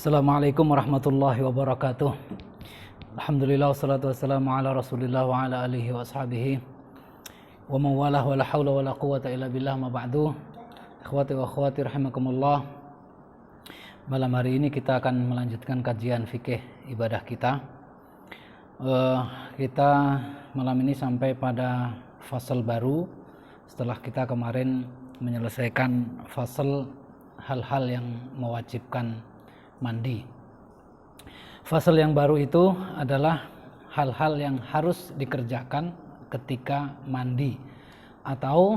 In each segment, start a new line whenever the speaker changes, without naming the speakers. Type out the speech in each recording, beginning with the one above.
Assalamualaikum warahmatullahi wabarakatuh. Alhamdulillah wassalatu wassalamu ala Rasulillah wa ala alihi wa ashabihi wa mawalah wa la haula wa la quwata illa billah ma ba'du. Ikhwati wa akhwati rahimakumullah. Malam hari ini kita akan melanjutkan kajian fikih ibadah kita. Kita malam ini sampai pada fasal baru setelah kita kemarin menyelesaikan fasal hal-hal yang mewajibkan mandi. Fasal yang baru itu adalah hal-hal yang harus dikerjakan ketika mandi, atau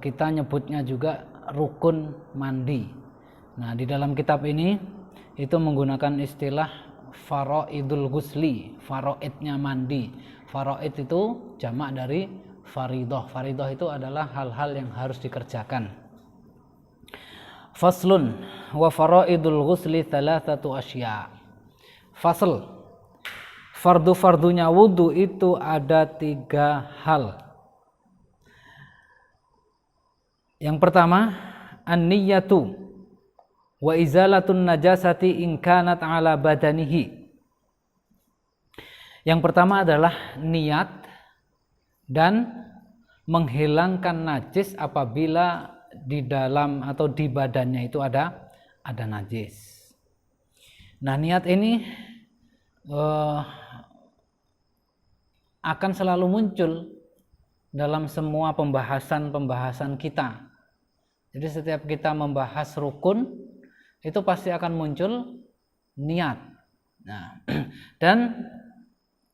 kita nyebutnya juga rukun mandi. Nah, di dalam kitab ini itu menggunakan istilah faraidul ghusli, faraidnya mandi. Faraid itu jamak dari faridah. Faridah itu adalah hal-hal yang harus dikerjakan. Faslun wa faraidul ghusli thalathatu asya. Fasl, fardu-fardunya wudu itu ada 3 hal. Yang pertama, an-niyatu wa izalatun najasati in kanat ala badanihi. Yang pertama adalah niat dan menghilangkan najis apabila di dalam atau di badannya itu ada najis. Nah, niat ini akan selalu muncul dalam semua pembahasan kita. Jadi setiap kita membahas rukun itu pasti akan muncul niat. Nah, dan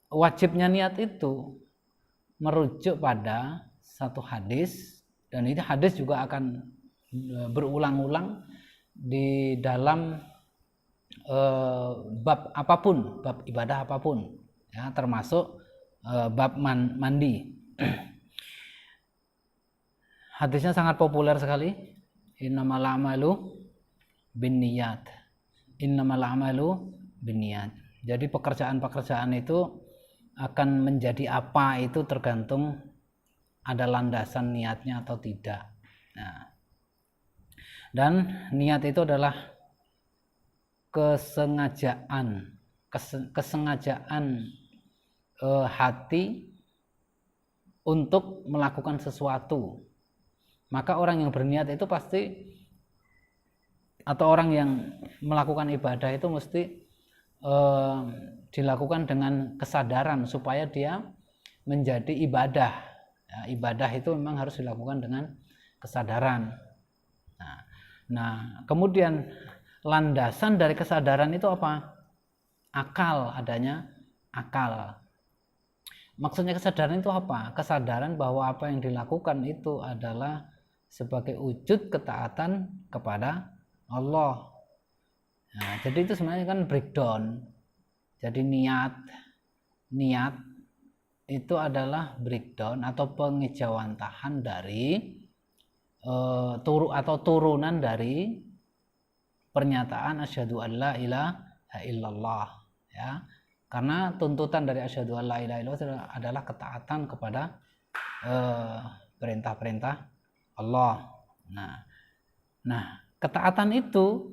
wajibnya niat itu merujuk pada satu hadis. Dan ini hadis juga akan berulang-ulang di dalam bab apapun, bab ibadah apapun, ya, termasuk bab mandi. Hadisnya sangat populer sekali. Innamal a'malu binniyat. Innamal a'malu binniyat. Jadi pekerjaan-pekerjaan itu akan menjadi apa itu tergantung ada landasan niatnya atau tidak. Nah, dan niat itu adalah kesengajaan hati untuk melakukan sesuatu. Maka orang yang berniat itu pasti, atau orang yang melakukan ibadah itu mesti dilakukan dengan kesadaran supaya dia menjadi ibadah. Ya, ibadah itu memang harus dilakukan dengan kesadaran. Nah, kemudian landasan dari kesadaran itu apa? Akal, adanya akal. Maksudnya kesadaran itu apa? Kesadaran bahwa apa yang dilakukan itu adalah sebagai wujud ketaatan kepada Allah. Nah, jadi itu sebenarnya kan breakdown. Jadi niat itu adalah breakdown atau pengejawantahan dari turunan dari pernyataan asyhadu an la ilaha illallah, ya. Karena tuntutan dari asyhadu an la ilaha illallah adalah ketaatan kepada perintah-perintah Allah. Nah, ketaatan itu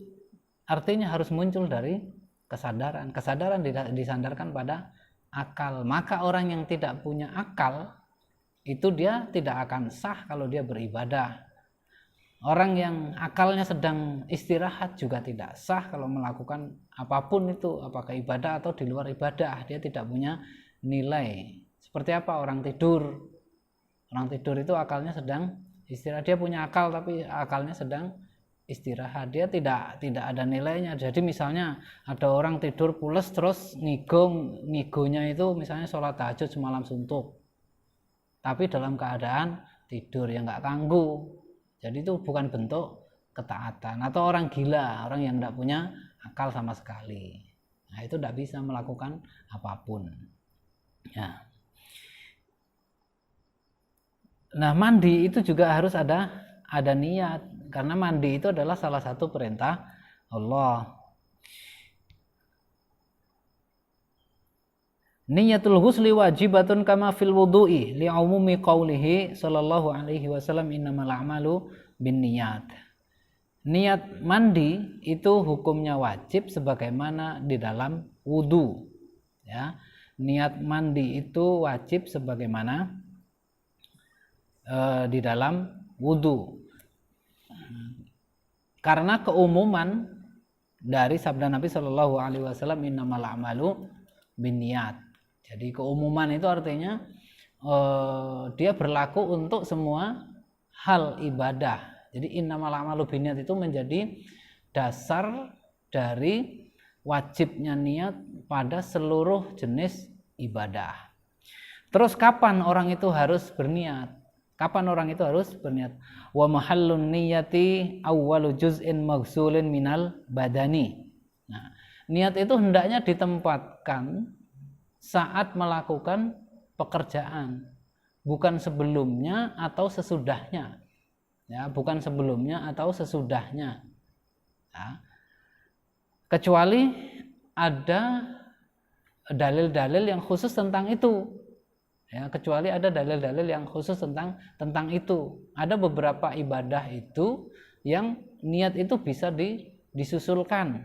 artinya harus muncul dari kesadaran. Kesadaran disandarkan pada akal. Maka orang yang tidak punya akal itu dia tidak akan sah kalau dia beribadah. Orang yang akalnya sedang istirahat juga tidak sah kalau melakukan apapun itu, apakah ibadah atau di luar ibadah. Dia tidak punya nilai. Seperti apa orang tidur? Orang tidur itu akalnya sedang istirahat. Dia punya akal tapi akalnya sedang istirahat, dia tidak ada nilainya. Jadi misalnya ada orang tidur pules terus ngigonya itu misalnya sholat tahajud semalam suntuk, tapi dalam keadaan tidur, ya nggak kanggu. Jadi itu bukan bentuk ketaatan. Atau orang gila, orang yang tidak punya akal sama sekali, nah itu tidak bisa melakukan apapun, ya. Nah, mandi itu juga harus ada niat. Karena mandi itu adalah salah satu perintah Allah. Niyatul ghusli wajibatun kama fil wudu'i li'umumi qaulihi sallallahu alaihi wasallam innamal a'malu binniyat. niat mandi itu hukumnya wajib sebagaimana di dalam wudu. Ya, niat mandi itu wajib sebagaimana di dalam wudu. Karena keumuman dari sabda Nabi Shallallahu Alaihi Wasallam, innamal a'malu binniyat. Jadi keumuman itu artinya dia berlaku untuk semua hal ibadah. Jadi innamal a'malu binniyat itu menjadi dasar dari wajibnya niat pada seluruh jenis ibadah. Terus kapan orang itu harus berniat? Kapan orang itu harus berniat? Wa mahallun niyati awwalu juz'in maghsulin minal badani. Nah, niat itu hendaknya ditempatkan saat melakukan pekerjaan, bukan sebelumnya atau sesudahnya. Ya, bukan sebelumnya atau sesudahnya. Ya. Kecuali ada dalil-dalil yang khusus tentang itu. Ya, kecuali ada dalil-dalil yang khusus tentang itu. Ada beberapa ibadah itu yang niat itu bisa disusulkan.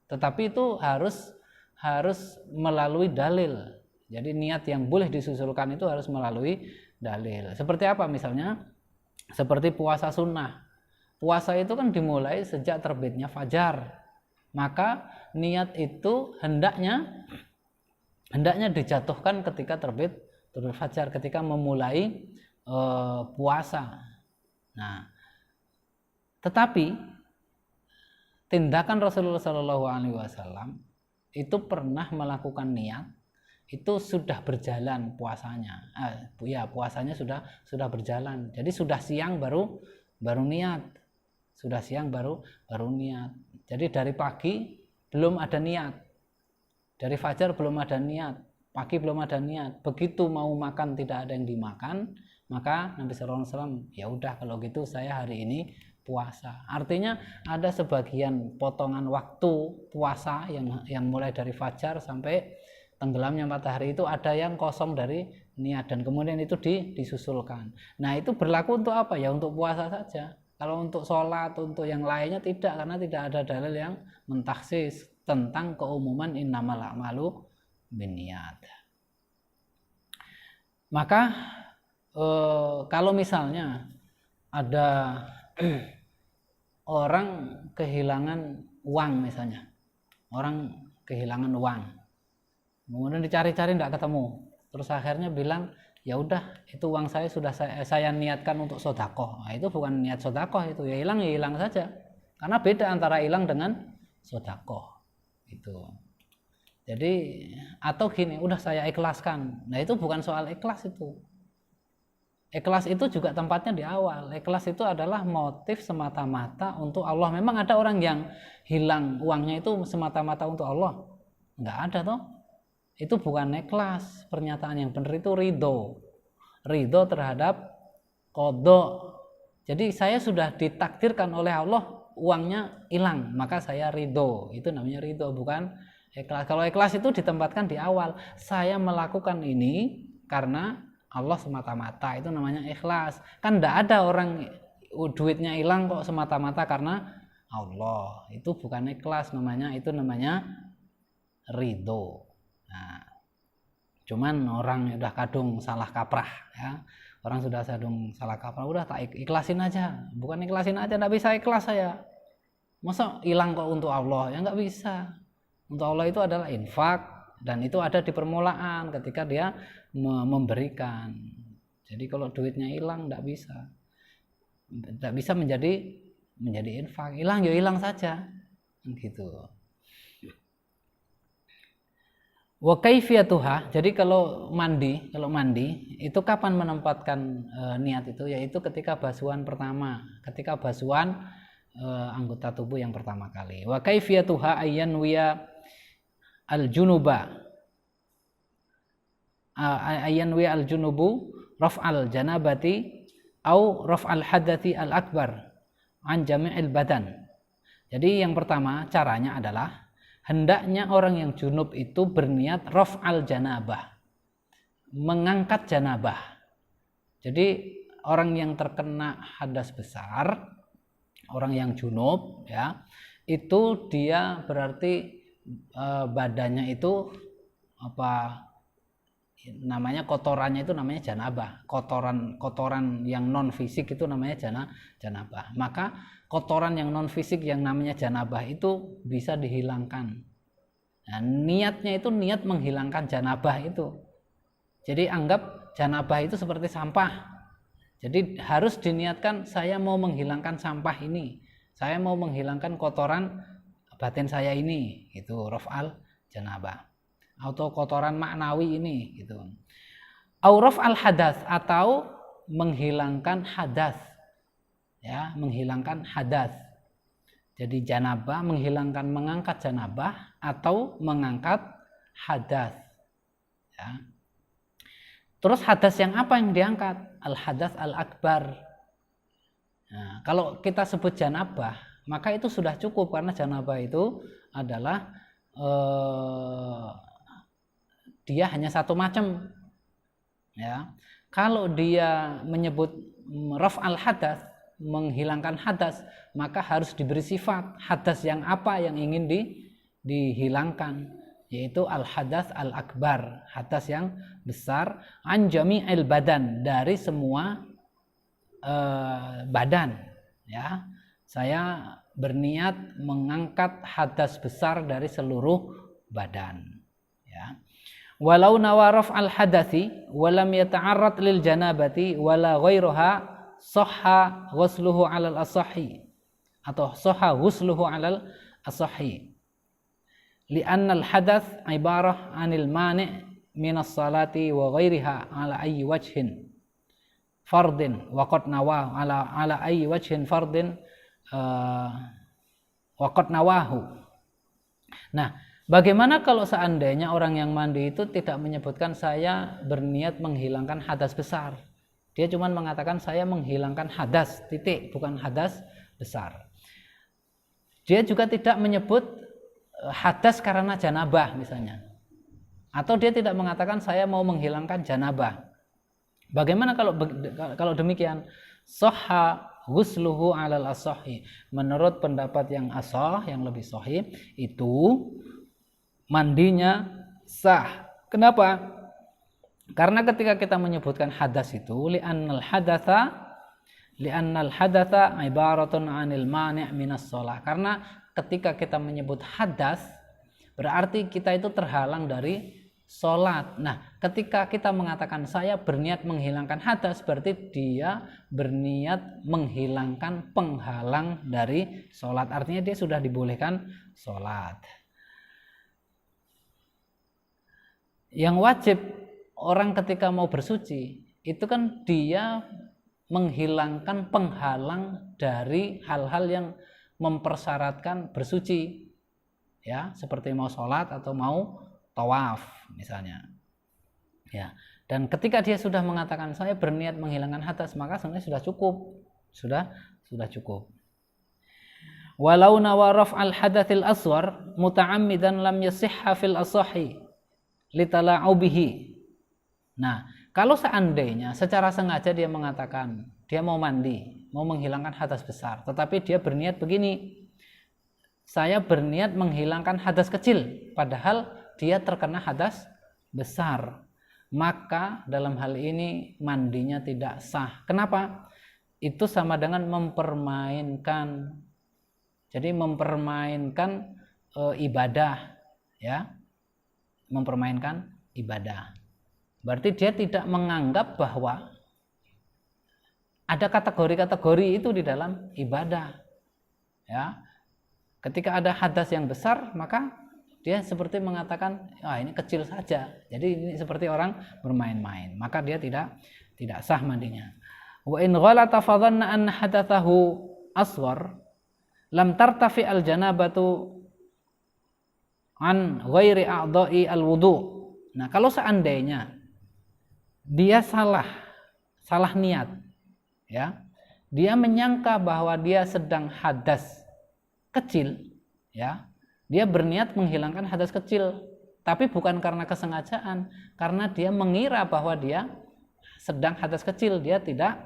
Tetapi itu harus melalui dalil. Jadi niat yang boleh disusulkan itu harus melalui dalil. Seperti apa misalnya? Seperti puasa sunnah. Puasa itu kan dimulai sejak terbitnya fajar. Maka niat itu hendaknya dijatuhkan ketika terbit fajar, ketika memulai puasa. Nah, tetapi tindakan Rasulullah SAW itu pernah melakukan niat, itu sudah berjalan puasanya. Puasanya sudah berjalan. Jadi sudah siang baru niat. Sudah siang baru niat. Jadi dari pagi belum ada niat. Dari fajar belum ada niat, pagi belum ada niat. Begitu mau makan tidak ada yang dimakan, maka Nabi SAW, ya udah kalau gitu saya hari ini puasa. Artinya ada sebagian potongan waktu puasa yang mulai dari fajar sampai tenggelamnya matahari itu ada yang kosong dari niat dan kemudian itu disusulkan. Nah, itu berlaku untuk apa? Ya untuk puasa saja. Kalau untuk sholat, untuk yang lainnya tidak, karena tidak ada dalil yang mentaksis tentang keumuman innamal a'malu binniyat. Maka kalau misalnya ada orang kehilangan uang misalnya, orang kehilangan uang, kemudian dicari-cari tidak ketemu, terus akhirnya bilang ya udah itu uang saya sudah saya niatkan untuk sedekah. Nah, itu bukan niat sedekah, itu ya hilang saja, karena beda antara hilang dengan sedekah itu. Jadi atau gini, udah saya ikhlaskan. Nah, itu bukan soal ikhlas itu. Ikhlas itu juga tempatnya di awal. Ikhlas itu adalah motif semata-mata untuk Allah. Memang ada orang yang hilang uangnya itu semata-mata untuk Allah? Enggak ada toh. Itu bukan ikhlas. Pernyataan yang benar itu ridho. Ridho terhadap qadha. Jadi saya sudah ditakdirkan oleh Allah uangnya hilang, maka saya ridho. Itu namanya ridho, bukan ikhlas. Kalau ikhlas itu ditempatkan di awal. Saya melakukan ini karena Allah semata-mata, itu namanya ikhlas. Kan tidak ada orang duitnya hilang kok semata-mata karena Allah. Itu bukan ikhlas namanya, itu namanya ridho. Nah, cuman orang udah kadung salah kaprah ya. Orang sudah sadung salah kaprah, udah tak ikhlasin aja. Bukan ikhlasin aja, tidak bisa ikhlas saya. Masa hilang kok untuk Allah? Ya nggak bisa. Untuk Allah itu adalah infak, dan itu ada di permulaan ketika dia memberikan. Jadi kalau duitnya hilang tidak bisa menjadi infak. Hilang ya hilang saja, gitu. Wa kaifiyatuha, jadi kalau mandi itu kapan menempatkan niat itu? Yaitu ketika basuhan pertama, ketika basuhan anggota tubuh yang pertama kali. Wa kaifiyatuha ayyan wiya al-junuba, ayyan wiya al-junubu raf'al janabati au raf'al hadathi al-akbar an jami'il badan. Jadi yang pertama caranya adalah hendaknya orang yang junub itu berniat raf'al janabah, mengangkat janabah. Jadi orang yang terkena hadas besar, orang yang junub ya, itu dia berarti badannya itu apa namanya, kotorannya itu namanya janabah. Kotoran yang non fisik itu namanya janabah. Maka kotoran yang non fisik yang namanya janabah itu bisa dihilangkan. Nah, niatnya itu niat menghilangkan janabah itu. Jadi anggap janabah itu seperti sampah. Jadi harus diniatkan, saya mau menghilangkan sampah ini. Saya mau menghilangkan kotoran batin saya ini, itu raf'al janabah. Atau kotoran maknawi ini gitu. Au raf'al hadas, atau menghilangkan hadas. Ya, menghilangkan hadas. Jadi janabah, mengangkat janabah atau mengangkat hadas. Ya. Terus hadas yang apa yang diangkat? Al hadas al akbar. Nah, kalau kita sebut janabah, maka itu sudah cukup, karena janabah itu adalah dia hanya satu macam. Ya. Kalau dia menyebut raf'al hadas, menghilangkan hadas, maka harus diberi sifat hadas yang apa yang ingin dihilangkan, yaitu al hadas al akbar, hadas yang besar, an jami'il badan, dari semua badan. Ya, saya berniat mengangkat hadas besar dari seluruh badan. Ya. Walau nawa raf'al hadasi walam yata'arrad lil janabati wala ghairuha sahha ghusluhu 'alal asahhi, atau sahha ghusluhu 'alal asahhi, li'anna al hadath ibarah 'anil mani' minas salati wa ghairiha 'ala ayyi wajhin fardin wa qad nawa 'ala ayyi wajhin fardin wa qad nawahu. Nah, bagaimana kalau seandainya orang yang mandi itu tidak menyebutkan saya berniat menghilangkan hadas besar? Dia cuma mengatakan saya menghilangkan hadas, titik, bukan hadas besar. Dia juga tidak menyebut hadas karena janabah misalnya. Atau dia tidak mengatakan saya mau menghilangkan janabah. Bagaimana kalau demikian? Sahha ghusluhu 'alal asahhi. Menurut pendapat yang ashah, yang lebih sahih, itu mandinya sah. Kenapa? Karena ketika kita menyebutkan hadas itu, li'annal hadatha ibaratun 'anil mani' minas shalah. Karena ketika kita menyebut hadas, berarti kita itu terhalang dari sholat. Nah, ketika kita mengatakan saya berniat menghilangkan hadas, berarti dia berniat menghilangkan penghalang dari sholat. Artinya dia sudah dibolehkan sholat. Yang wajib orang ketika mau bersuci itu kan dia menghilangkan penghalang dari hal-hal yang mempersyaratkan bersuci, ya, seperti mau sholat atau mau tawaf misalnya, ya. Dan ketika dia sudah mengatakan saya berniat menghilangkan hadas, maka sebenarnya sudah cukup. Walau nawa raf'al hadatsil asghar muta'ammidan lam yasihha fil asahhi litala'ubihi. Nah, kalau seandainya secara sengaja dia mengatakan dia mau mandi, mau menghilangkan hadas besar, tetapi dia berniat begini, saya berniat menghilangkan hadas kecil, padahal dia terkena hadas besar, maka dalam hal ini mandinya tidak sah. Kenapa? Itu sama dengan mempermainkan, jadi mempermainkan ibadah, ya. Mempermainkan ibadah. Berarti dia tidak menganggap bahwa ada kategori-kategori itu di dalam ibadah. Ya. Ketika ada hadas yang besar, maka dia seperti mengatakan, ini kecil saja. Jadi ini seperti orang bermain-main. Maka dia tidak sah mandinya. Wa in ghalata fa dhanna an hadathahu asghar lam tartafi al janabatu an ghairi a'dha'i al-wudu. Nah, kalau seandainya dia salah niat, ya. Dia menyangka bahwa dia sedang hadas kecil, ya. Dia berniat menghilangkan hadas kecil, tapi bukan karena kesengajaan, karena dia mengira bahwa dia sedang hadas kecil, dia tidak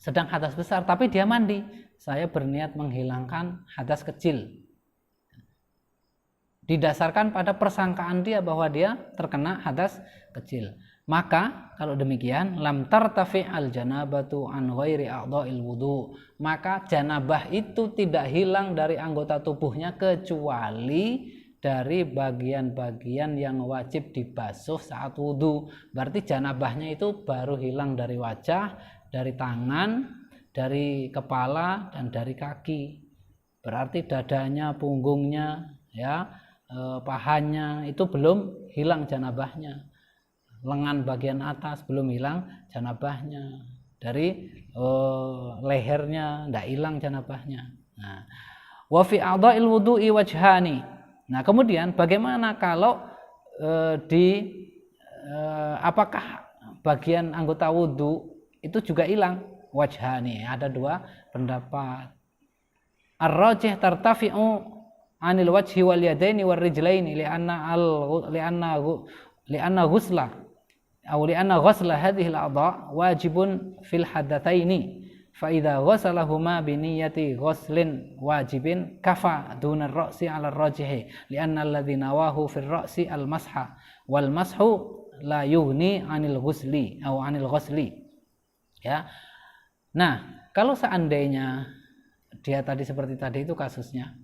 sedang hadas besar, tapi dia mandi. saya berniat menghilangkan hadas kecil. Didasarkan pada persangkaan dia bahwa dia terkena hadas kecil. Maka kalau demikian lam tartafi al janabatu an ghairi a'dha'il wudu, maka janabah itu tidak hilang dari anggota tubuhnya kecuali dari bagian-bagian yang wajib dibasuh saat wudu. Berarti janabahnya itu baru hilang dari wajah, dari tangan, dari kepala, dan dari kaki. Berarti dadanya, punggungnya, ya, pahanya itu belum hilang janabahnya. Lengan bagian atas belum hilang janabahnya. Dari lehernya tidak hilang janabahnya. Nah, wa fi a'dha'il wudu'i wajhani. Nah, kemudian bagaimana kalau apakah bagian anggota wudu itu juga hilang? Wajhani, ada dua pendapat. Ar-rajih tartafi'u anil wajhi wal yadaini war rijlaini li'anna ghusla hadhihi al-a'dha wajibun fil hadatsaini fa idza ghasalahuma bi niyyati ghuslin wajibin kafa duna ar-ra'si 'ala ar-rajhi li'anna alladhi nawahu fil ra'si al-masha wal mashu la yughni 'anil ghusli atau 'anil ghusli. Ya. Nah, kalau seandainya dia tadi seperti tadi itu kasusnya,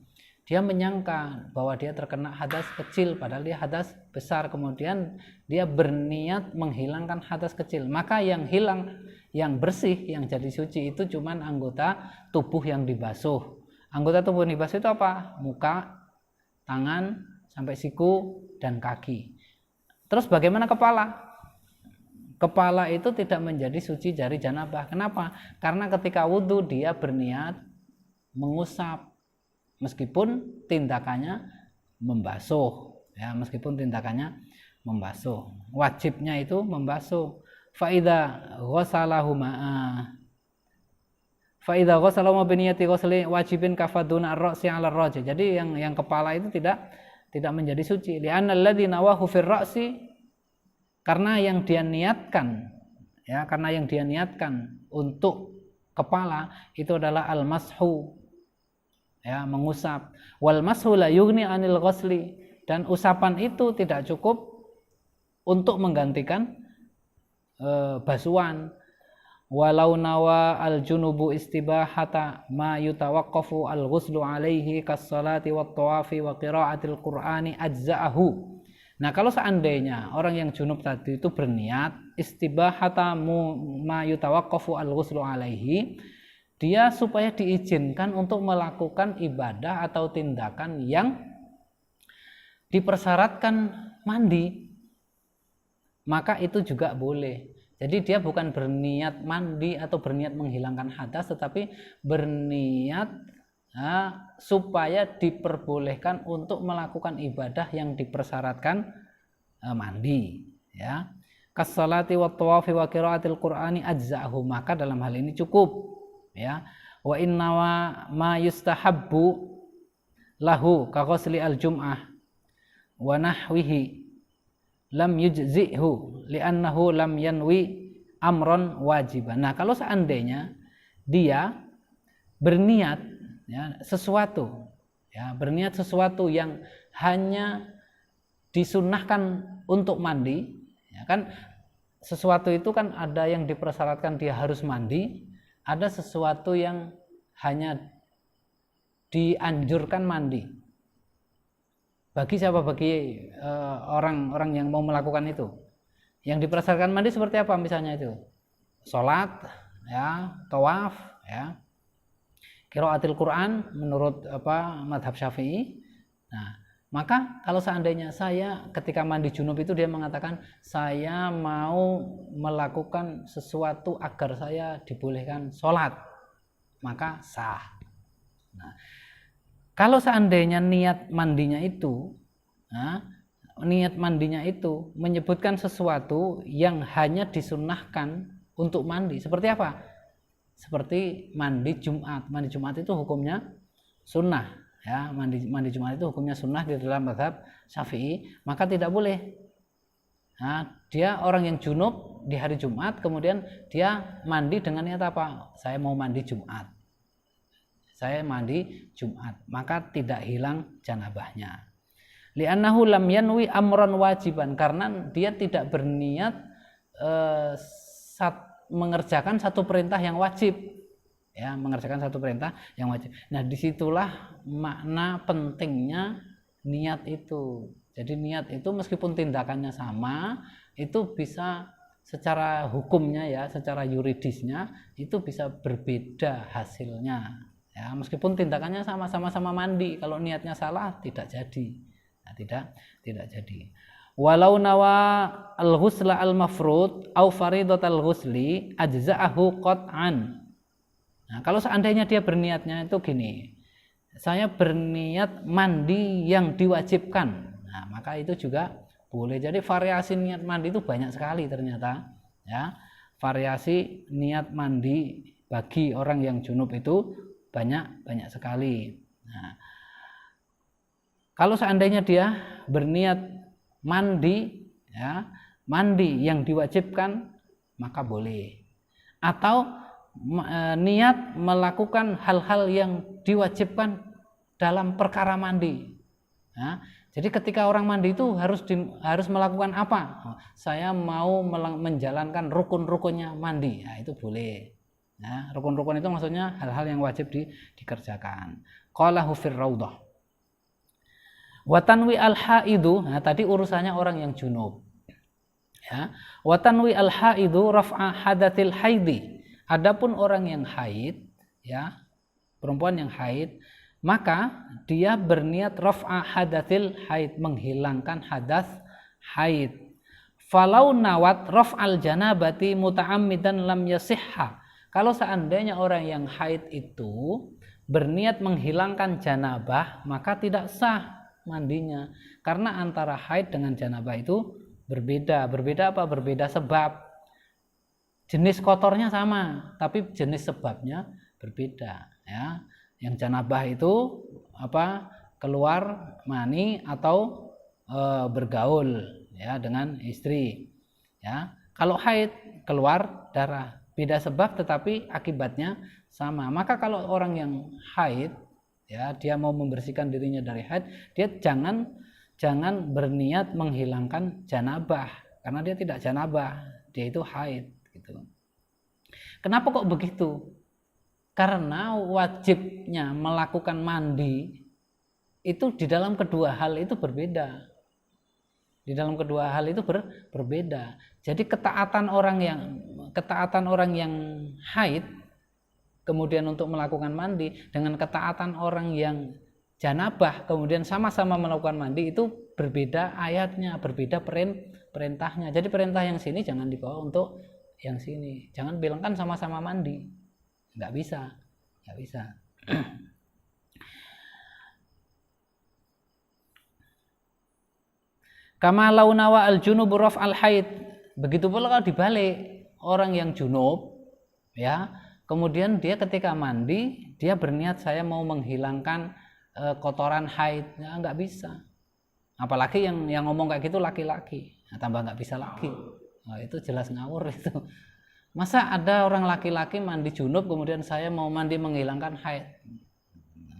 dia menyangka bahwa dia terkena hadas kecil padahal dia hadas besar, kemudian dia berniat menghilangkan hadas kecil, maka yang hilang, yang bersih, yang jadi suci itu cuman anggota tubuh yang dibasuh. Anggota tubuh yang dibasuh itu apa? Muka, tangan, sampai siku, dan kaki. Terus bagaimana kepala? Kepala itu tidak menjadi suci dari janabah. Kenapa? Karena ketika wudhu dia berniat mengusap, meskipun tindakannya membasuh, ya, meskipun tindakannya membasuh, wajibnya itu membasuh. Faida ghasalahuma bi niyyati ghusli wajibin kafaduna ar-ra'si 'ala ar-rajih. Jadi yang kepala itu tidak menjadi suci. Li'anna alladzi nawahu fir ra'si, karena yang dia niatkan, ya, karena yang dia niatkan untuk kepala itu adalah al-mashu, ya, mengusap. Wal mashu la yughni 'anil ghusli, dan usapan itu tidak cukup untuk menggantikan basuhan. Walau nawa al junubu istibahata ma yutawaqqafu al ghuslu alaihi kas salati wat tawafi wa qiraatil qur'ani ajza'ahu. Nah, kalau seandainya orang yang junub tadi itu berniat istibahata ma yutawaqqafu al ghuslu alaihi, dia supaya diizinkan untuk melakukan ibadah atau tindakan yang dipersyaratkan mandi, maka itu juga boleh. Jadi dia bukan berniat mandi atau berniat menghilangkan hadas, tetapi berniat supaya diperbolehkan untuk melakukan ibadah yang dipersyaratkan mandi, ya. Kas-salati wat tawafi wa qiraatil qur'ani ajza'ahu, maka dalam hal ini cukup, ya. Wa inna ma yustahabbu lahu ka ghusli al-jum'ah wa nahwihi lam yujzi'hu li'annahu lam yanwi amron wajiban. Nah, kalau seandainya dia berniat, ya, sesuatu, ya, berniat sesuatu yang hanya disunnahkan untuk mandi, ya kan, sesuatu itu kan ada yang dipersyaratkan dia harus mandi, ada sesuatu yang hanya dianjurkan mandi. Bagi siapa? Bagi orang-orang yang mau melakukan itu. Yang dipersyaratkan mandi seperti apa misalnya itu? Salat, ya, tawaf, ya. Qiraatil Quran menurut mazhab Syafi'i. Nah, maka kalau seandainya saya ketika mandi junub itu dia mengatakan saya mau melakukan sesuatu agar saya dibolehkan sholat, maka sah. Nah, kalau seandainya niat mandinya itu menyebutkan sesuatu yang hanya disunnahkan untuk mandi, seperti apa? Seperti mandi Jumat. Mandi Jumat itu hukumnya sunnah, ya. Mandi Jumat itu hukumnya sunnah di dalam mazhab Syafi'i, maka tidak boleh. Nah, dia orang yang junub di hari Jumat, kemudian dia mandi dengan niat apa? Saya mau mandi Jumat. saya mandi Jumat, maka tidak hilang janabahnya. Li'annahu lam yanwi amran wajiban, karena dia tidak berniat mengerjakan satu perintah yang wajib, ya, mengerjakan satu perintah yang wajib. Nah, disitulah makna pentingnya niat itu. Jadi niat itu meskipun tindakannya sama, itu bisa secara hukumnya, ya, secara yuridisnya itu bisa berbeda hasilnya, ya, meskipun tindakannya sama-sama mandi, kalau niatnya salah tidak jadi. Nah, tidak jadi. Walau nawa al-ghusla al-mafrud au faridat al-ghusli ajza'ahu qat'an. Nah, kalau seandainya dia berniatnya itu gini, saya berniat mandi yang diwajibkan, nah, maka itu juga boleh. Jadi variasi niat mandi itu banyak sekali ternyata, ya. Variasi niat mandi bagi orang yang junub itu banyak sekali. Nah, kalau seandainya dia berniat mandi, ya, mandi yang diwajibkan, maka boleh. Atau niat melakukan hal-hal yang diwajibkan dalam perkara mandi. Nah, jadi ketika orang mandi itu harus melakukan apa? Saya mau menjalankan rukun-rukunnya mandi. Nah, itu boleh. Nah, rukun-rukun itu maksudnya hal-hal yang wajib dikerjakan. Qalahu fir raudhah. Watanwi al-haidu, nah tadi urusannya orang yang junub, ya. Watanwi al-haidu raf'a hadatil haidi. Adapun orang yang haid, ya, perempuan yang haid, maka dia berniat raf'a hadatil haid, menghilangkan hadas haid. Falau nawat raf'al janabati muta'ammidan lam yasihha. Kalau seandainya orang yang haid itu berniat menghilangkan janabah, maka tidak sah mandinya, karena antara haid dengan janabah itu berbeda apa? Berbeda sebab. Jenis kotornya sama, tapi jenis sebabnya berbeda, ya. Yang janabah itu apa? Keluar mani atau bergaul, ya, dengan istri, ya. Kalau haid keluar darah, beda sebab tetapi akibatnya sama. Maka kalau orang yang haid, ya, dia mau membersihkan dirinya dari haid, dia jangan berniat menghilangkan janabah, karena dia tidak janabah, dia itu haid, gitu. Kenapa kok begitu? Karena wajibnya melakukan mandi itu di dalam kedua hal itu berbeda. Di dalam kedua hal itu berbeda. Jadi ketaatan orang yang haid kemudian untuk melakukan mandi dengan ketaatan orang yang janabah kemudian sama-sama melakukan mandi itu berbeda ayatnya, berbeda perintahnya. Jadi perintah yang sini jangan dibawa untuk yang sini. Jangan bilang kan sama-sama mandi. Nggak bisa. Kama launawa al-junub raf'al haid. Begitu pula kalau dibalik, orang yang junub, ya, kemudian dia ketika mandi, dia berniat saya mau menghilangkan kotoran haid, ya, nggak bisa. Apalagi yang ngomong kayak gitu laki-laki, nah, tambah nggak bisa lagi. Nah, itu jelas ngawur itu. Masa ada orang laki-laki mandi junub, kemudian saya mau mandi menghilangkan haid,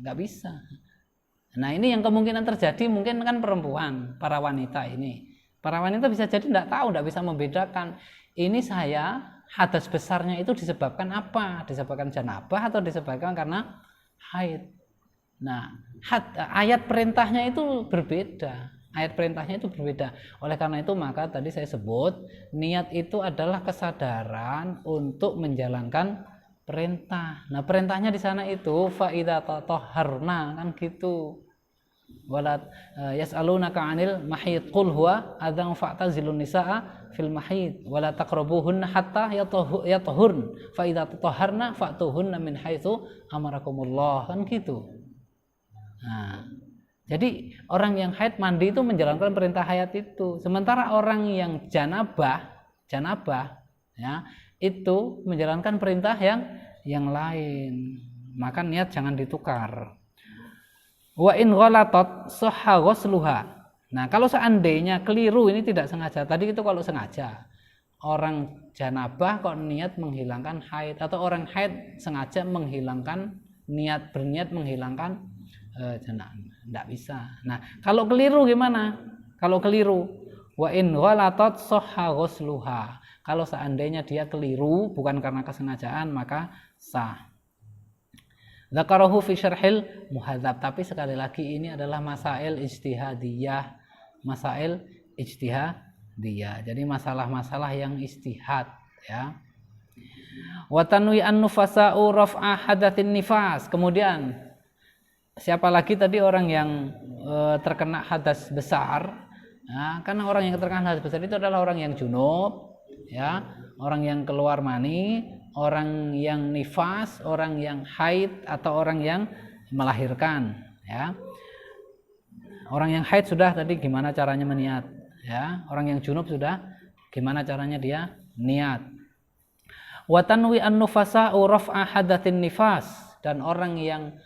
nggak bisa. Nah, ini yang kemungkinan terjadi mungkin kan perempuan, para wanita ini. Para wanita bisa jadi tidak tahu, tidak bisa membedakan. Ini saya hadas besarnya itu disebabkan apa? Disebabkan janabah atau disebabkan karena haid. Nah, ayat perintahnya itu berbeda. Ayat perintahnya itu berbeda. Oleh karena itu maka tadi saya sebut niat itu adalah kesadaran untuk menjalankan perintah. Nah, perintahnya di sana itu fa idza tatahharna, kan gitu. Wala yas'alunaka 'anil mahid qul huwa adzan fa'tazilun nisaa fil mahid wala taqrabuhunna hatta yatahurn fa idza tatahharna fa'tuhunna min haitsu amarakumullah, kan gitu. Nah, jadi orang yang haid mandi itu menjalankan perintah hayat itu, sementara orang yang janabah ya, itu menjalankan perintah yang lain. Maka niat jangan ditukar. Wa in ghalatat sahha ghusluha. Nah, kalau seandainya keliru, ini tidak sengaja. Tadi itu kalau sengaja. Orang janabah kok niat menghilangkan haid, atau orang haid sengaja menghilangkan berniat menghilangkan janabah, tidak bisa. Nah, kalau keliru gimana? Kalau keliru, wa in ghalatat sahha ghusluha. Kalau seandainya dia keliru bukan karena kesengajaan, maka sah. Dzakarahu fi syarhil muhadzab, tapi sekali lagi ini adalah masail ijtihadiyah. Masail ijtihadiyah. Jadi masalah-masalah yang ijtihad, ya. Wa tanwi an-nufasa'u raf'a hadatsin nifas. Kemudian siapa lagi tadi orang yang terkena hadas besar? Nah, karena orang yang terkena hadas besar itu adalah orang yang junub, ya, orang yang keluar mani, orang yang nifas, orang yang haid atau orang yang melahirkan, ya. Orang yang haid sudah tadi gimana caranya meniat, ya. Orang yang junub sudah gimana caranya dia niat. Wa tanwi an-nufasa'u raf'a hadatsin nifas, dan orang yang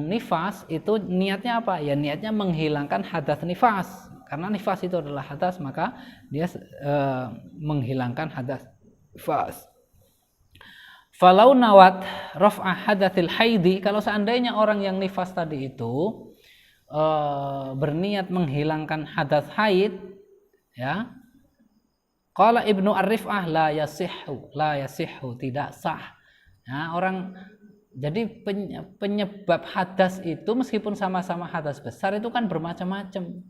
nifas itu niatnya apa? Ya niatnya menghilangkan hadas nifas. Karena nifas itu adalah hadas, maka dia menghilangkan hadas nifas. Falau nawat raf'a hadatsil haidi, kalau seandainya orang yang nifas tadi itu berniat menghilangkan hadas haid, ya. Qala Ibnu Ar-Rif'ah la yasihhu, tidak sah. Nah, jadi penyebab hadas itu meskipun sama-sama hadas besar itu kan bermacam-macam.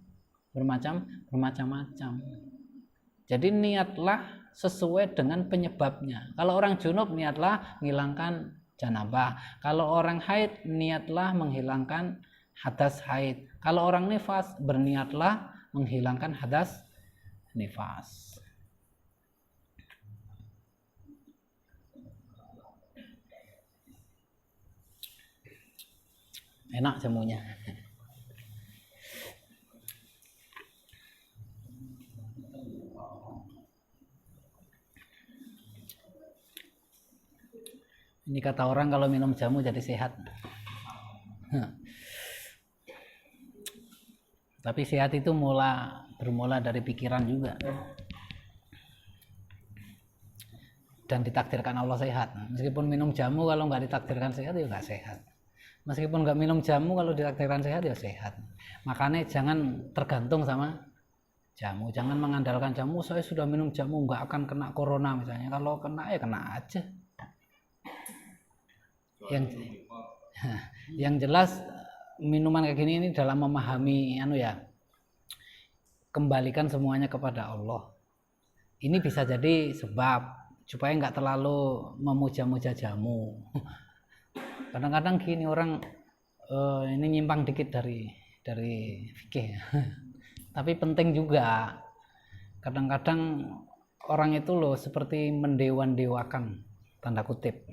Jadi niatlah sesuai dengan penyebabnya. Kalau orang junub niatlah menghilangkan janabah. Kalau orang haid niatlah menghilangkan hadas haid. Kalau orang nifas berniatlah menghilangkan hadas nifas. Enak jamunya. Ini kata orang kalau minum jamu jadi sehat. Tapi sehat itu bermula dari pikiran juga. Dan ditakdirkan Allah sehat. Meskipun minum jamu kalau nggak ditakdirkan sehat ya nggak sehat. Meskipun nggak minum jamu kalau ditakdirkan sehat ya sehat. Makanya jangan tergantung sama jamu. Jangan mengandalkan jamu. Saya sudah minum jamu nggak akan kena corona misalnya. Kalau kena ya kena aja. Yang jelas minuman kayak gini ini dalam memahami kembalikan semuanya kepada Allah. Ini bisa jadi sebab supaya nggak terlalu memuja-muja jamu. Kadang-kadang gini orang ini nyimpang dikit dari fikih. Tapi penting juga. Kadang-kadang orang itu seperti mendewa-dewakan tanda kutip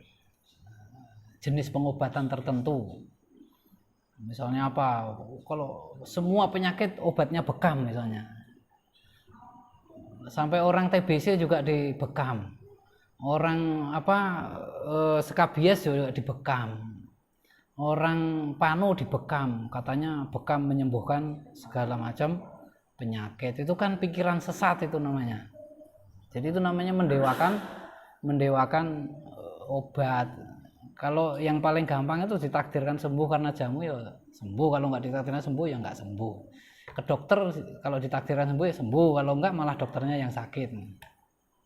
jenis pengobatan tertentu. Misalnya apa? Kalau semua penyakit obatnya bekam misalnya. Sampai orang TBC juga dibekam. Orang skabies juga dibekam. Orang panu dibekam, katanya bekam menyembuhkan segala macam penyakit. Itu kan pikiran sesat itu namanya. Jadi itu namanya mendewakan obat. Kalau yang paling gampang itu ditakdirkan sembuh karena jamu ya sembuh, kalau nggak ditakdirkan sembuh ya nggak sembuh. Ke dokter kalau ditakdirkan sembuh ya sembuh, kalau nggak malah dokternya yang sakit.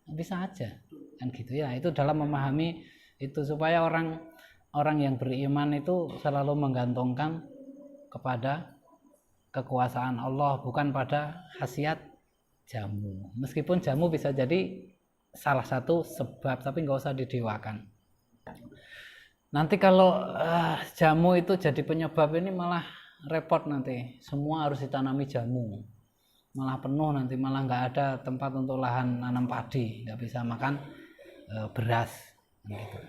Bisa aja kan gitu ya. Itu dalam memahami itu supaya orang yang beriman itu selalu menggantungkan kepada kekuasaan Allah, bukan pada khasiat jamu. Meskipun jamu bisa jadi salah satu sebab, tapi nggak usah didewakan. Nanti kalau jamu itu jadi penyebab ini malah repot nanti. Semua harus ditanami jamu. Malah penuh nanti, malah nggak ada tempat untuk lahan nanam padi, nggak bisa makan beras gitu.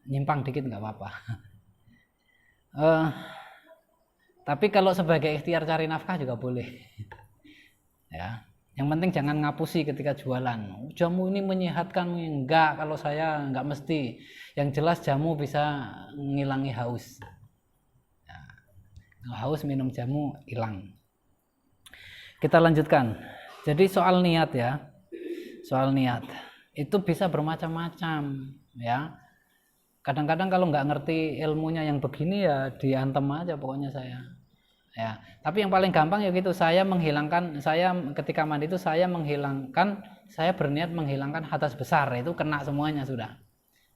Nyimpang dikit nggak apa-apa. Tapi kalau sebagai ikhtiar cari nafkah juga boleh ya. Yang penting jangan ngapusi ketika jualan. Jamu ini menyehatkan, enggak, kalau saya enggak mesti. Yang jelas jamu bisa ngilangi haus. Ya, kalau haus minum jamu hilang. Kita lanjutkan. Jadi soal niat ya. Soal niat itu bisa bermacam-macam ya. Kadang-kadang kalau nggak ngerti ilmunya yang begini ya diantem aja pokoknya saya. Ya, tapi yang paling gampang ya gitu, saya ketika mandi itu saya berniat menghilangkan hadas besar, itu kena semuanya sudah.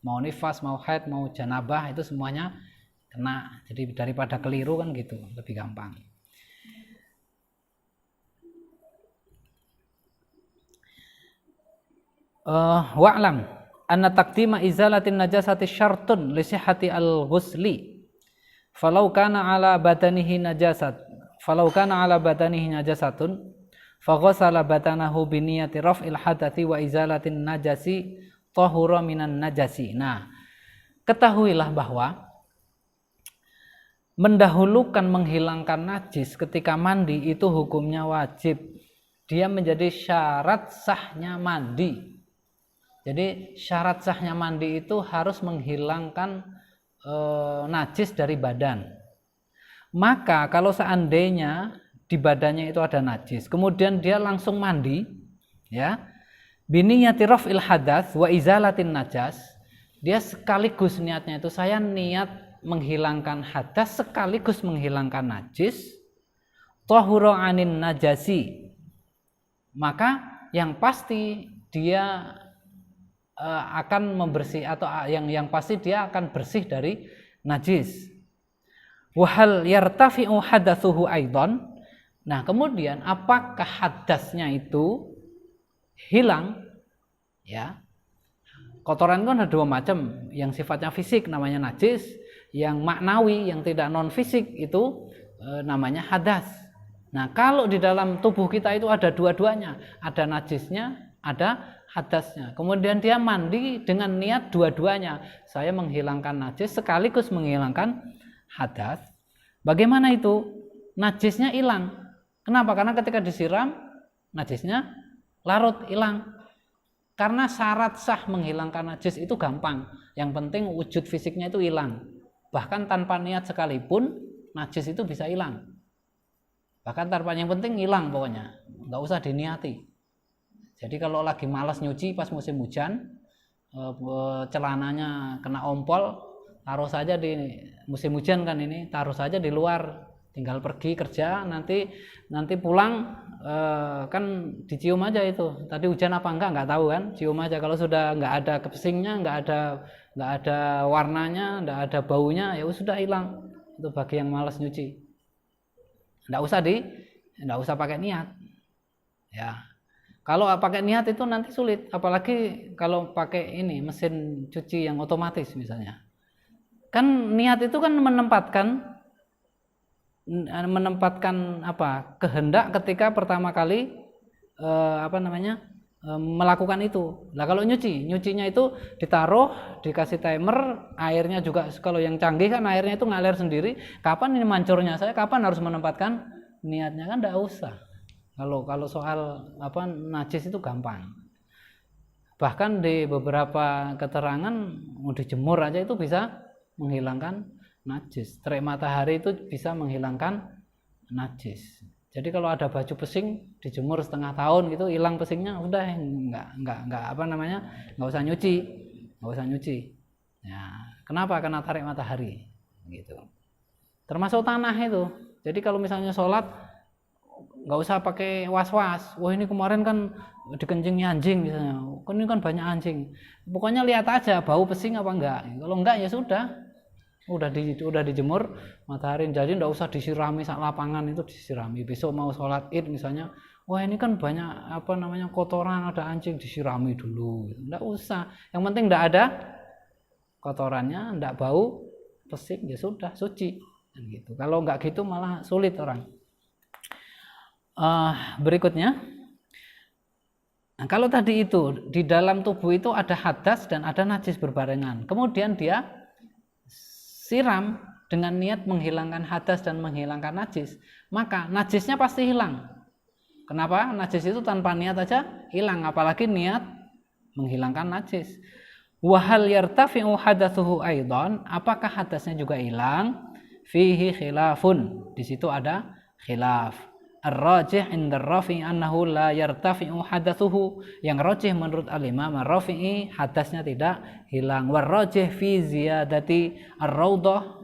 Mau nifas, mau haid, mau janabah itu semuanya kena. Jadi daripada keliru kan gitu, lebih gampang. Wa'lam anna taqdima izalatin najasati syartun li sihhati al-ghusli. Falau kana ala badanihi najasatun faghasala badanahu bi niyati raf'il hadathi wa izalatin najasi tahura minan najasi. Nah, ketahuilah bahwa mendahulukan menghilangkan najis ketika mandi itu hukumnya wajib. Dia menjadi syarat sahnya mandi. Jadi syarat sahnya mandi itu harus menghilangkan najis dari badan. Maka kalau seandainya di badannya itu ada najis, kemudian dia langsung mandi, ya, biniyati raf'il hadas wa izalatin najas, dia sekaligus niatnya itu saya niat menghilangkan hadas sekaligus menghilangkan najis, tahura anin najasi, maka yang pasti dia akan membersih atau yang pasti dia akan bersih dari najis. Wahal yartafi'u hadatsuhu aidan. Nah, kemudian apakah hadasnya itu hilang? Ya. Kotoran kan ada dua macam, yang sifatnya fisik namanya najis, yang maknawi yang tidak non fisik itu namanya hadas. Nah, kalau di dalam tubuh kita itu ada dua-duanya, ada najisnya, ada hadasnya. Kemudian dia mandi dengan niat dua-duanya. Saya menghilangkan najis sekaligus menghilangkan hadas. Bagaimana itu? Najisnya hilang. Kenapa? Karena ketika disiram najisnya larut, hilang. Karena syarat sah menghilangkan najis itu gampang. Yang penting wujud fisiknya itu hilang. Bahkan tanpa niat sekalipun najis itu bisa hilang. Bahkan tanpa, yang penting hilang pokoknya. Nggak usah diniati. Jadi kalau lagi malas nyuci pas musim hujan, celananya kena ompol, taruh saja di musim hujan kan ini, taruh saja di luar, tinggal pergi kerja, nanti pulang kan dicium aja itu. Tadi hujan apa enggak tahu kan, cium aja. Kalau sudah nggak ada kepesingnya, nggak ada warnanya, nggak ada baunya, ya sudah hilang. Itu bagi yang malas nyuci. Nggak usah pakai niat, ya. Kalau pakai niat itu nanti sulit, apalagi kalau pakai ini mesin cuci yang otomatis misalnya. Kan niat itu kan menempatkan kehendak ketika pertama kali melakukan itu. Nah, kalau nyucinya itu ditaruh, dikasih timer, airnya juga kalau yang canggih kan airnya itu ngalir sendiri. Kapan ini mancurnya saya? Kapan harus menempatkan niatnya? Kan enggak usah. Kalau soal najis itu gampang. Bahkan di beberapa keterangan mau dijemur aja itu bisa menghilangkan najis. Terik matahari itu bisa menghilangkan najis. Jadi kalau ada baju pesing dijemur setengah tahun gitu, hilang pesingnya, udah nggak usah nyuci. Ya, kenapa? Karena tarik matahari gitu. Termasuk tanah itu. Jadi kalau misalnya sholat nggak usah pakai was-was. Wah, ini kemarin kan dikencingi anjing misalnya. Ini kan banyak anjing. Pokoknya lihat aja bau pesing apa enggak. Kalau enggak ya sudah. Udah dijemur matahari. Jadi nggak usah disirami sak lapangan itu disirami. Besok mau sholat Id misalnya. Wah, ini kan banyak kotoran, ada anjing, disirami dulu. Nggak usah. Yang penting nggak ada kotorannya, nggak bau pesing, ya sudah suci. Gitu. Kalau nggak gitu malah sulit orang. Berikutnya, nah, kalau tadi itu di dalam tubuh itu ada hadas dan ada najis berbarengan, kemudian dia siram dengan niat menghilangkan hadas dan menghilangkan najis, maka najisnya pasti hilang. Kenapa? Najis itu tanpa niat aja hilang, apalagi niat menghilangkan najis. Wahal yartafi'u hadatsuhu aidan, apakah hadasnya juga hilang? Fihi khilafun, di situ ada khilaf. ar-rajih inda ar-rafi'i annahu la yartafi'u hadatsuhu. Yang rajih menurut al-Imam ar-Rafi'i hadasnya tidak hilang. War rajih fi ziyadati ar-raudhah.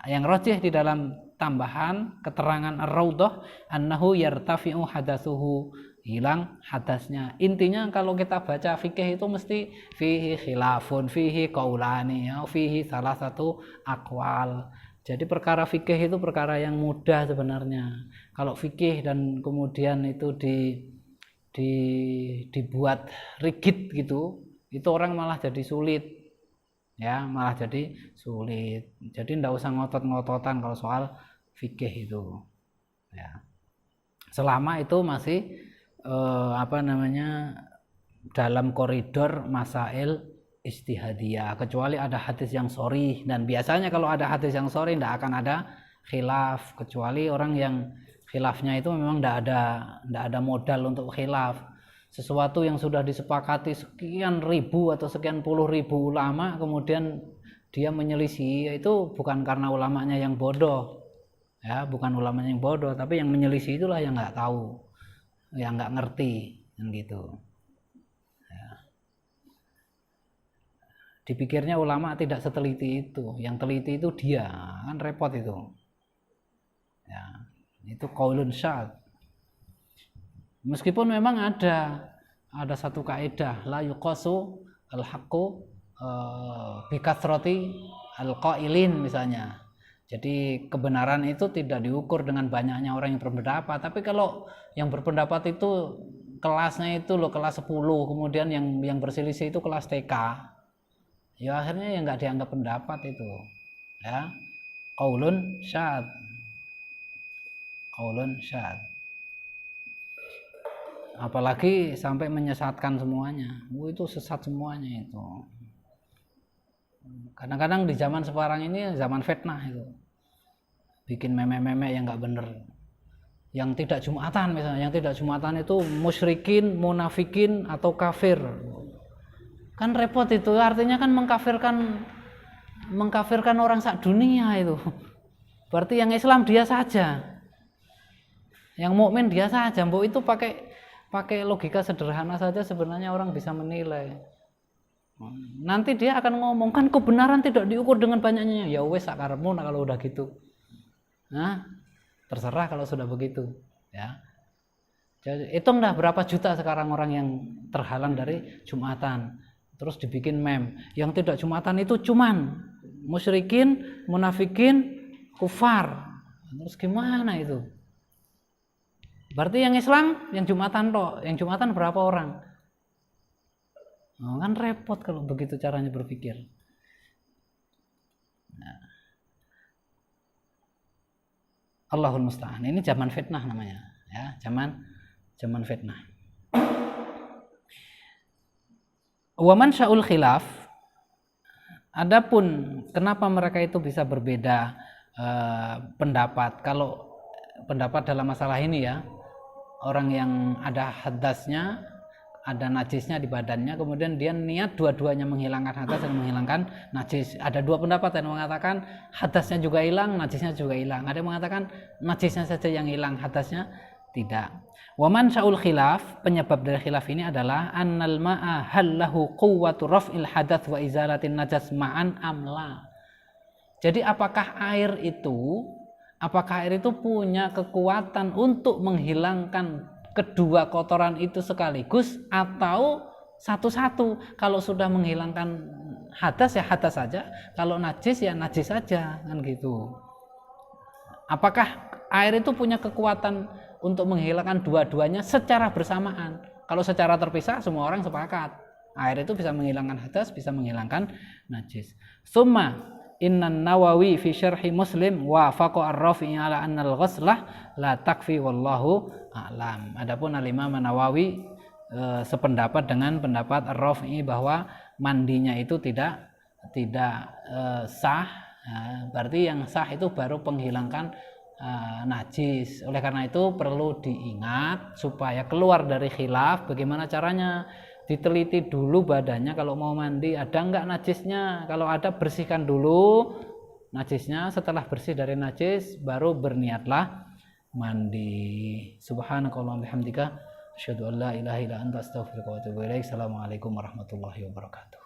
Yang rajih di dalam tambahan keterangan ar-raudhah annahu yartafi'u hadatsuhu, hilang hadasnya. Intinya kalau kita baca fikih itu mesti fihi khilafun, fihi qaulani, fihi salah satu aqwal. Jadi perkara fikih itu perkara yang mudah sebenarnya. Kalau fikih dan kemudian itu dibuat rigid gitu, itu orang malah jadi sulit. Ya, malah jadi sulit. Jadi enggak usah ngotot-ngototan kalau soal fikih itu. Ya. Selama itu masih dalam koridor masail istihadiyah, kecuali ada hadis yang sharih, dan biasanya kalau ada hadis yang sharih tidak akan ada khilaf, kecuali orang yang khilafnya itu memang tidak ada modal untuk khilaf. Sesuatu yang sudah disepakati sekian ribu atau sekian puluh ribu ulama kemudian dia menyelisih, itu bukan karena ulamanya yang bodoh, ya, bukan ulamanya yang bodoh, tapi yang menyelisih itulah yang nggak tahu, yang nggak ngerti, kan gitu. Dipikirnya ulama tidak seteliti itu, yang teliti itu dia, kan repot itu. Ya, itu qaulun syadz. Meskipun memang ada satu kaidah, la yuqasu al-haqqu bi kathrati al-qailin misalnya. Jadi kebenaran itu tidak diukur dengan banyaknya orang yang berpendapat, tapi kalau yang berpendapat itu kelasnya itu loh kelas 10, kemudian yang berselisih itu kelas TK. Ya akhirnya ya nggak dianggap pendapat itu, ya, qaulun syadz, qaulun syadz. Apalagi sampai menyesatkan semuanya, itu sesat semuanya itu. Kadang-kadang di zaman sekarang ini zaman fitnah itu, bikin meme-meme yang nggak bener, yang tidak jumatan misalnya, yang tidak jumatan itu musyrikin, munafikin atau kafir. Kan repot itu, artinya kan mengkafirkan orang sak dunia itu. Berarti yang Islam dia saja, yang mukmin dia saja. Mbok itu pakai logika sederhana saja sebenarnya orang bisa menilai. Nanti dia akan ngomong, kan kebenaran tidak diukur dengan banyaknya. Ya wes sakarepmu kalau udah gitu. Nah, terserah kalau sudah begitu, ya. Jadi hitung dah berapa juta sekarang orang yang terhalang dari Jumatan. Terus dibikin meme, yang tidak Jumatan itu cuman musyrikin, munafikin, kufar. Terus gimana itu? Berarti yang Islam, yang Jumatan toh, yang Jumatan berapa orang? Oh, kan repot kalau begitu caranya berpikir. Nah. Allahul musta'an. Ini zaman fitnah namanya, ya, zaman fitnah. Wa man sya'ul khilaf, adapun kenapa mereka itu bisa berbeda pendapat. Kalau pendapat dalam masalah ini ya, orang yang ada hadasnya, ada najisnya di badannya, kemudian dia niat dua-duanya menghilangkan hadas dan menghilangkan najis. Ada dua pendapat yang mengatakan hadasnya juga hilang, najisnya juga hilang. Ada yang mengatakan najisnya saja yang hilang, hadasnya tidak. Wa man sya'ul khilaf, penyebab dari khilaf ini adalah annal ma'a hallahu quwwatu raf'il hadath wa izalatin najas ma'an amla. Jadi apakah air itu punya kekuatan untuk menghilangkan kedua kotoran itu sekaligus atau satu-satu? Kalau sudah menghilangkan hadas ya hadas saja, kalau najis ya najis saja, kan gitu. Apakah air itu punya kekuatan untuk menghilangkan dua-duanya secara bersamaan? Kalau secara terpisah semua orang sepakat air itu bisa menghilangkan hadas, bisa menghilangkan najis. Summa Innan Nawawi fi syarhi Muslim wa faqa ar-Rafi'i ala anna al-ghuslah la takfi wallahu a'lam. Adapun al-Imam Nawawi sependapat dengan pendapat ar-Rafi'i bahwa mandinya itu tidak sah. Berarti yang sah itu baru penghilangkan najis. Oleh karena itu perlu diingat supaya keluar dari khilaf, bagaimana caranya? Diteliti dulu badannya, kalau mau mandi ada enggak najisnya, kalau ada bersihkan dulu najisnya, setelah bersih dari najis baru berniatlah mandi. Subhanakallahumma bihamdika asyhadu an la ilaha illa anta astaghfiruka wa atubu ilaik. Assalamualaikum warahmatullahi wabarakatuh.